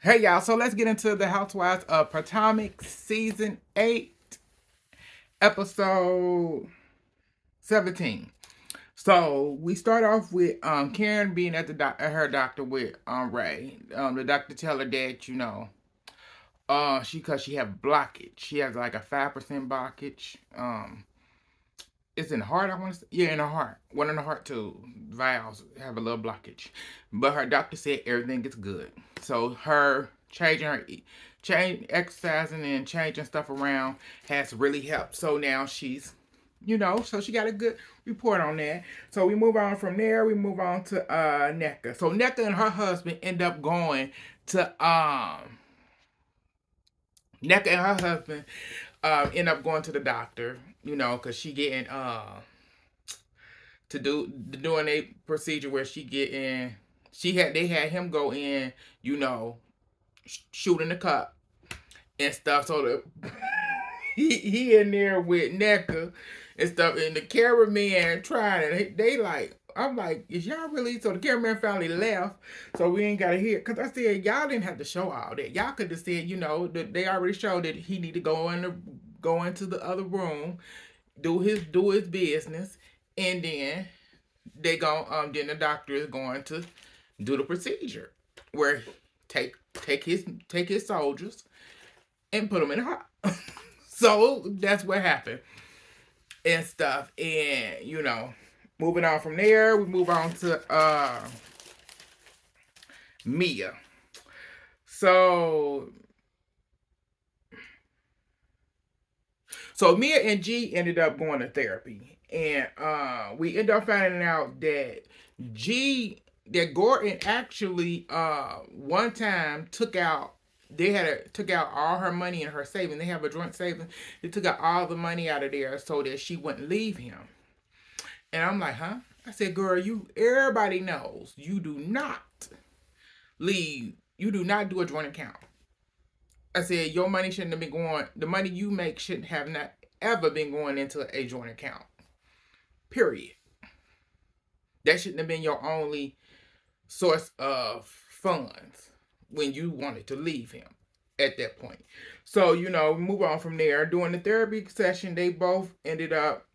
Hey y'all, so let's get into the Housewives of Potomac season 8, episode 17. So we start off with Karen being at at her doctor with Ray. The doctor tell her that, cause she have blockage. She has like a 5% blockage. It's in the heart, I want to say. Yeah, in the heart. One in the heart too. Valves have a little blockage. But her doctor said everything is good. So her change exercising and changing stuff around has really helped. So now she's so she got a good report on that. So we move on from there. We move on to NECA. So NECA and her husband end up going to NECA and her husband end up going to the doctor, because she getting doing a procedure where they had him go in, shooting the cup and stuff. So he in there with NECA and stuff, and the cameraman trying, and they like. I'm like, is y'all really? So the cameraman finally left, so we ain't gotta hear. Cause I said y'all didn't have to show all that. Y'all could have said, that they already showed that he need to go into the other room, do his business, and then then the doctor is going to do the procedure where take his soldiers and put them in the hot. So that's what happened and stuff. And moving on from there, we move on to Mia. So Mia and G ended up going to therapy, and we ended up finding out that Gordon actually one time took out all her money in her savings. They have a joint savings. They took out all the money out of there so that she wouldn't leave him. And I'm like, huh? I said, girl, everybody knows you do not leave. You do not do a joint account. I said, your money shouldn't have been going, the money you make shouldn't have not ever been going into a joint account. Period. That shouldn't have been your only source of funds when you wanted to leave him at that point. So, move on from there. During the therapy session, they both ended up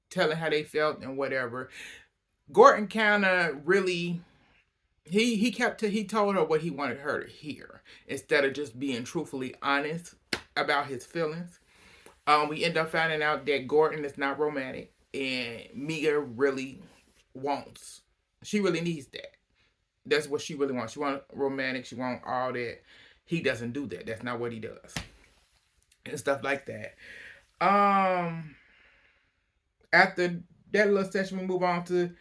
telling how they felt and whatever. Gordon kind of really he told her what he wanted her to hear instead of just being truthfully honest about his feelings. We end up finding out that Gordon is not romantic, and Mia really wants. She really needs that. That's what she really wants. She wants romantic. She wants all that. He doesn't do that. That's not what he does, and stuff like that. After that little session, we move on to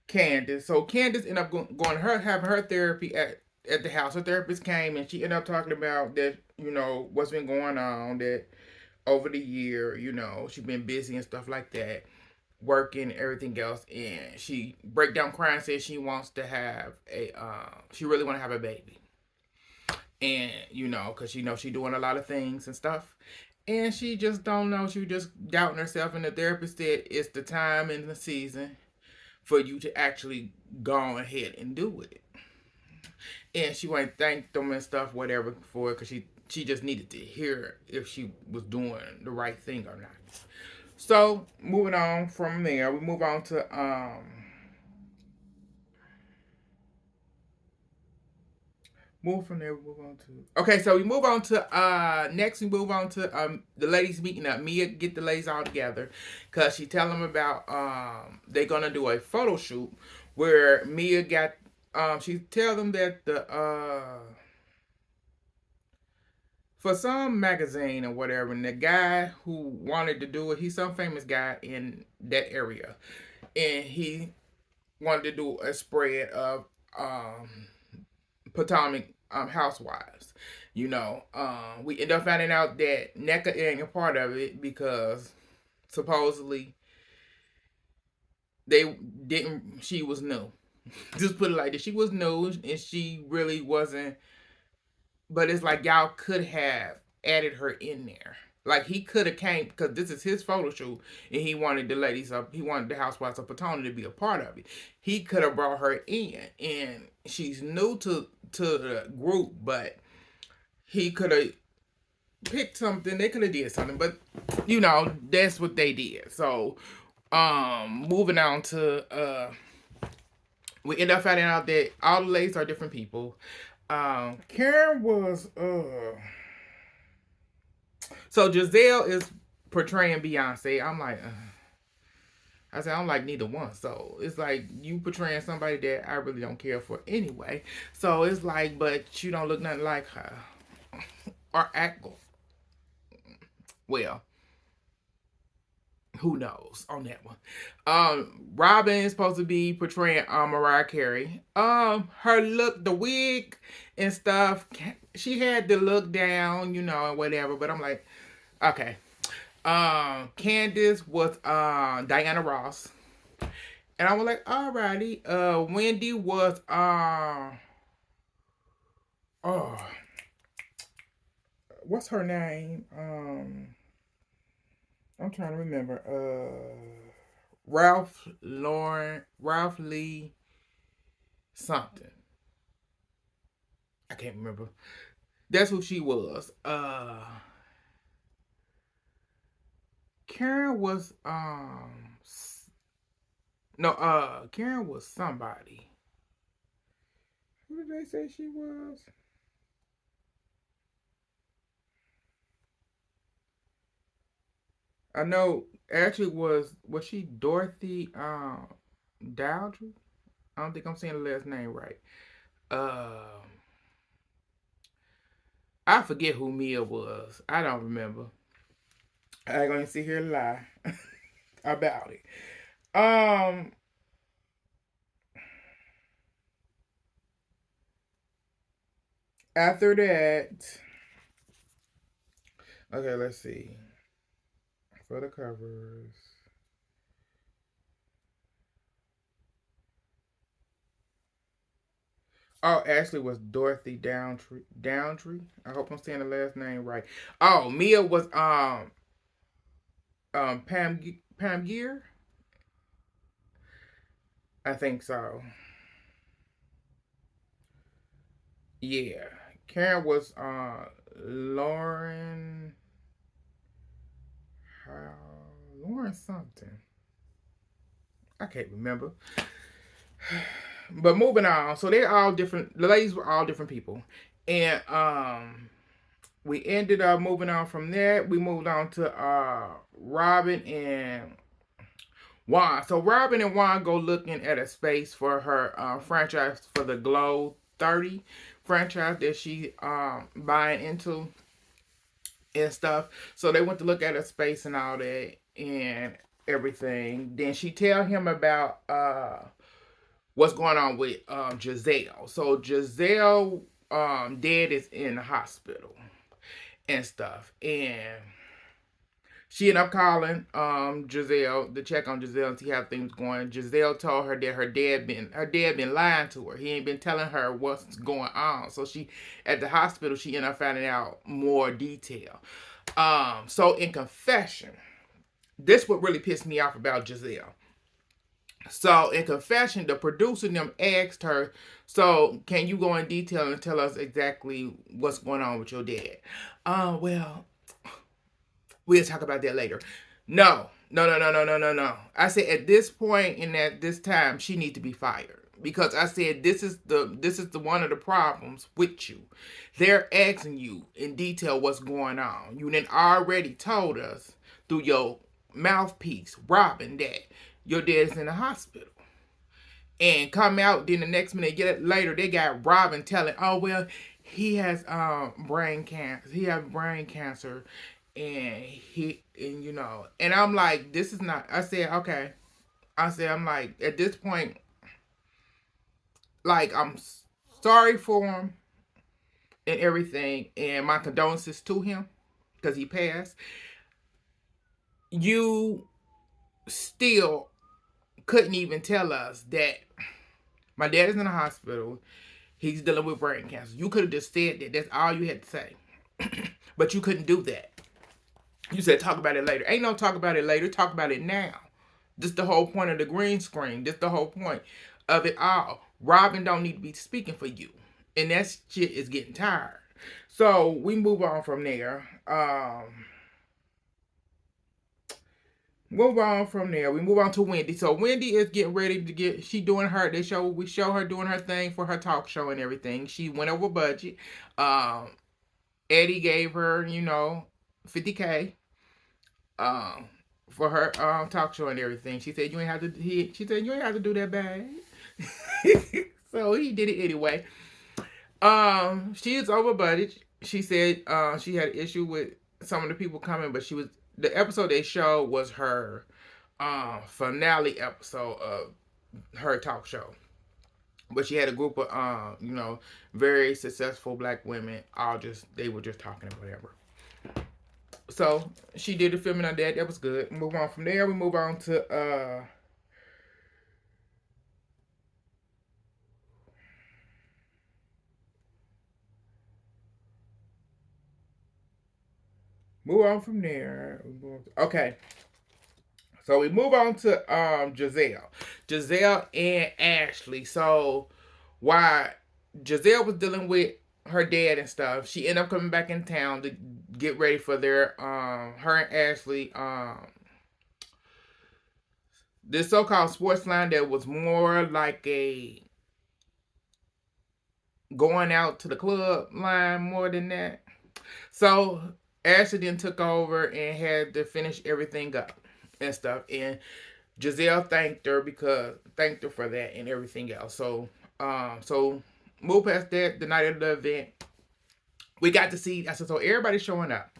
Candace. So Candace ended up having her therapy at the house. Her therapist came and she ended up talking about that, what's been going on, that over the year, she's been busy and stuff like that, working and everything else, and she break down crying and said she wants to have she really want to have a baby, and because she doing a lot of things and stuff, and she just don't know. She was just doubting herself, and the therapist said it's the time in the season for you to actually go ahead and do it. And she went thank them and stuff, whatever, for it, because she just needed to hear if she was doing the right thing or not. So moving on from there, we move on to move from there. We move on to okay. So we move on to next. We move on to the ladies meeting up. Mia get the ladies all together because she tell them about they're gonna do a photo shoot where Mia got she tell them that the for some magazine or whatever, and the guy who wanted to do it, he's some famous guy in that area, and he wanted to do a spread of Potomac housewives. We end up finding out that NECA ain't a part of it because supposedly they didn't. She was new. Just put it like this: she was new, and she really wasn't. But it's like y'all could have added her in there. Like he could have came because this is his photo shoot, and he wanted the ladies up. He wanted the housewives of Potomac to be a part of it. He could have brought her in, and she's new to to the group, but he could have picked something. They could have did something, but that's what they did. So, moving on to we end up finding out that all the ladies are different people. Karen was so Giselle is portraying Beyonce. I'm like, I said, I don't like neither one. So it's like you portraying somebody that I really don't care for anyway. So it's like, but you don't look nothing like her or act well. Who knows on that one? Robin is supposed to be portraying Mariah Carey. Her look, the wig and stuff. She had the look down, and whatever. But I'm like, okay. Candace was Diana Ross. And I was like, alrighty. Wendy was oh, what's her name? I'm trying to remember. Ralph Lee something. I can't remember. That's who she was. Karen was no, Karen was somebody. Who did they say she was? I know actually was she Dorothy Dowdry? I don't think I'm saying the last name right. I forget who Mia was. I don't remember. I ain't gonna sit here and lie about it. Um After that, okay, let's see. For the covers. Oh, Ashley was Dorothy Downtree. Downtree. I hope I'm saying the last name right. Oh, Mia was Pam Gear. I think so. Yeah. Karen was Lauren. Lauren something. I can't remember. But moving on. So they're all different. The ladies were all different people, and we ended up moving on from that. We moved on to Robin and Juan. So Robin and Juan go looking at a space for her franchise for the Glow 30 franchise that she buying into and stuff. So they went to look at a space and all that and everything. Then she tell him about what's going on with Giselle. So Giselle dad is in the hospital and stuff. And she ended up calling Giselle to check on Giselle and see how things going. Giselle told her that her dad been lying to her. He ain't been telling her what's going on. So she at the hospital she ended up finding out more detail. So in confession, this what really pissed me off about Giselle. So in confession, the producer them asked her, so can you go in detail and tell us exactly what's going on with your dad? Well, we'll talk about that later. No, no, no, no, no, no, no, no. I said at this point and at this time, she needs to be fired because I said this is the one of the problems with you. They're asking you in detail what's going on. You then already told us through your mouthpiece, Robin, that your dad's in the hospital. And come out, then the next minute, get it later, they got Robin telling, oh well, he has brain cancer. He has brain cancer, and I'm like, this is not. I said, okay. I said, I'm like, at this point, like, I'm sorry for him and everything, and my condolences to him because he passed. You still couldn't even tell us that my dad is in the hospital. He's dealing with brain cancer. You could have just said that. That's all you had to say. But you couldn't do that. You said talk about it later. Ain't no talk about it later. Talk about it now. This the whole point of the green screen. This the whole point of it all. Robin don't need to be speaking for you. And that shit is getting tired. So we move on from there. Move on from there. We move on to Wendy. So Wendy is getting ready to get. She doing her. We show her doing her thing for her talk show and everything. She went over budget. Um, Eddie gave her, 50K. Um, for her talk show and everything. She said you ain't have to. She said you ain't have to do that, bad. So he did it anyway. She is over budget. She said she had an issue with some of the people coming, but the episode they showed was her finale episode of her talk show. But she had a group of very successful black women, they were just talking or whatever. So she did the filming on that. That was good. Move on from there. We move on to move on from there. Okay. So we move on to Giselle and Ashley. So while Giselle was dealing with her dad and stuff, she ended up coming back in town to get ready for their her and Ashley this so-called sports line that was more like a going out to the club line more than that. So Ashley then took over and had to finish everything up and stuff. And Giselle thanked her for that and everything else. So move past that. The night of the event, we got to see. I said, so everybody's showing up.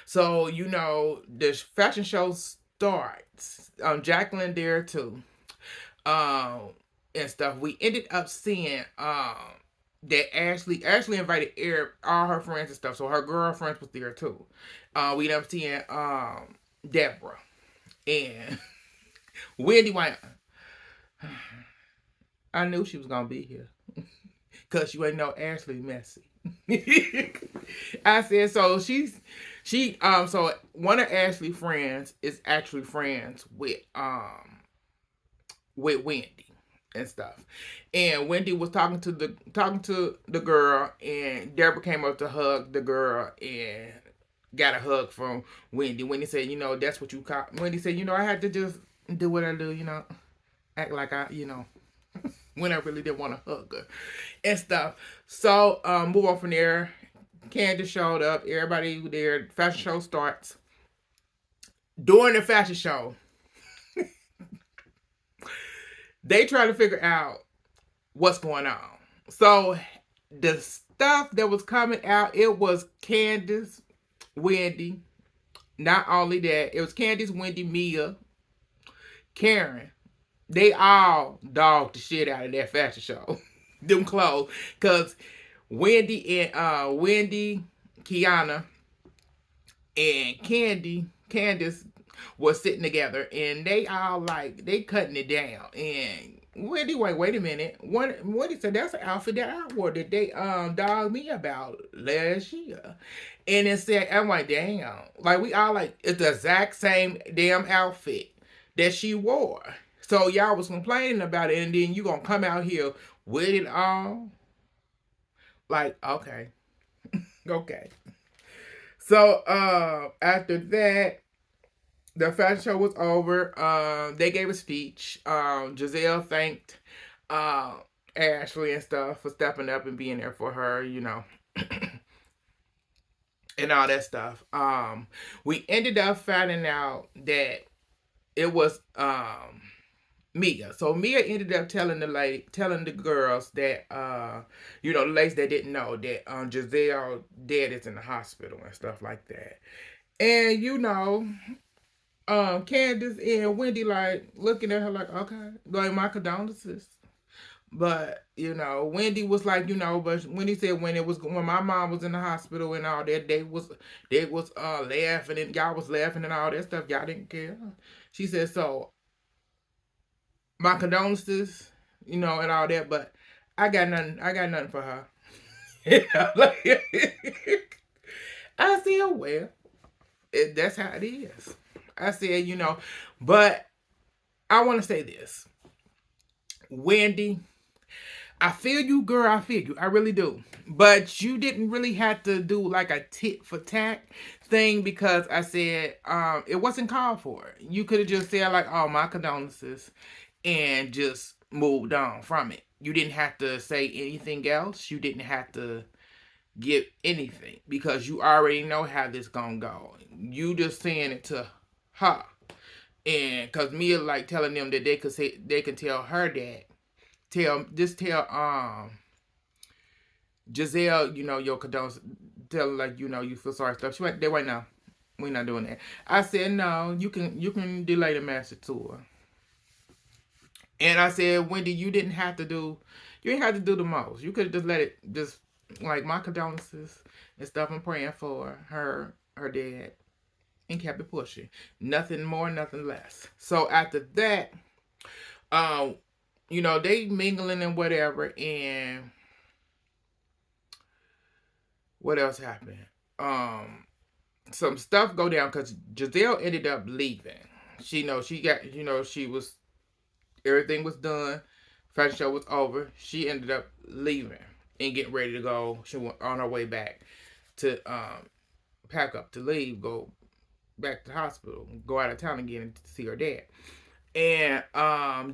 So the fashion show starts. Jacqueline there too, and stuff. We ended up seeing that Ashley invited all her friends and stuff. So her girlfriends was there too. We ended up seeing Deborah and Wendy went. I knew she was gonna be here. Cause you ain't know Ashley messy. I said so so one of Ashley's friends is actually friends with Wendy and stuff. And Wendy was talking to the girl, and Deborah came up to hug the girl and got a hug from Wendy. Wendy said, that's what you call. Wendy said, I had to just do what I do, act like I, when I really didn't want to hug her and stuff. So move on from there. Candace showed up. Everybody there. Fashion show starts. During the fashion show, they try to figure out what's going on. So the stuff that was coming out, it was Candace, Wendy. Not only that, it was Candace, Wendy, Mia, Karen. They all dogged the shit out of that fashion show. Them clothes. Because Wendy, Kiana, and Candace was sitting together, and they all they cutting it down. And Wendy, wait a minute. Wendy said that's an outfit that I wore that they dogged me about last year. And it said, I'm like, damn. We all it's the exact same damn outfit that she wore. So y'all was complaining about it, and then you gonna come out here with it all? Okay. Okay. So after that, the fashion show was over. They gave a speech. Giselle thanked Ashley and stuff for stepping up and being there for her, and all that stuff. We ended up finding out that it was Mia. So Mia ended up telling the girls that the ladies that didn't know that Giselle dad is in the hospital and stuff like that. And Candace and Wendy looking at her okay, my condolences. But Wendy was but Wendy said when my mom was in the hospital and all that, they was laughing, and y'all was laughing and all that stuff. Y'all didn't care. She said, so my condolences, and all that, but I got nothing for her. I said, well, that's how it is. I said, but I want to say this. Wendy, I feel you, girl. I feel you. I really do. But you didn't really have to do like a tit for tat thing because I said it wasn't called for. You could have just said like, "Oh, my condolences," and just moved on from it. You didn't have to say anything else. You didn't have to give anything because you already know how this gonna go. You just saying it to her, and cause Mia like telling them that they can tell her that tell Giselle, your condolences, tell her like you feel sorry stuff. She went, they went, no, we're not doing that. I said no, you can delay the message to her. And I said, Wendy, you didn't have to do the most. You could have just let it just like my condolences and stuff. I'm praying for her dad, and kept it pushing. Nothing more, nothing less. So after that, um, they mingling and whatever, and what else happened? Some stuff go down because Giselle ended up leaving. She got she was everything was done. Fashion show was over. She ended up leaving and getting ready to go. She went on her way back to pack up to leave, go back to the hospital, go out of town again to see her dad. And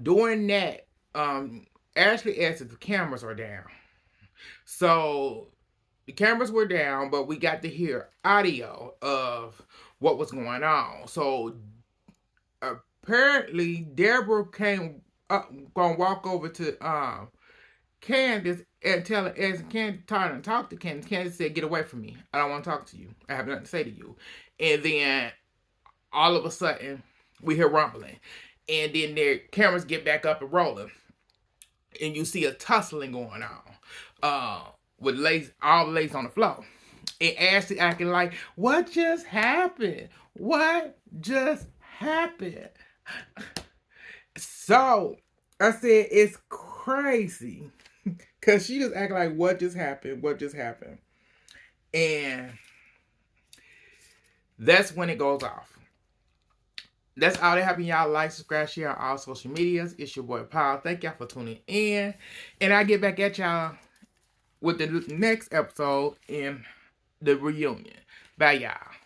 during that, Ashley asked if the cameras are down. So the cameras were down, but we got to hear audio of what was going on. So apparently, Deborah came up, gonna walk over to Candace and tell her, as Candace trying to talk to Candace. Candace said, "Get away from me. I don't want to talk to you. I have nothing to say to you." And then all of a sudden, we hear rumbling, and then their cameras get back up and rolling, and you see a tussling going on, with lace, all the lace on the floor, and Ashley acting like, "What just happened? What just happened?" So I said, it's crazy because she just acting like, "What just happened? What just happened?" And that's when it goes off. That's all that happened, y'all. Like, subscribe, share on all social medias. It's your boy Paul. Thank y'all for tuning in. And I'll get back at y'all with the next episode in the reunion. Bye, y'all.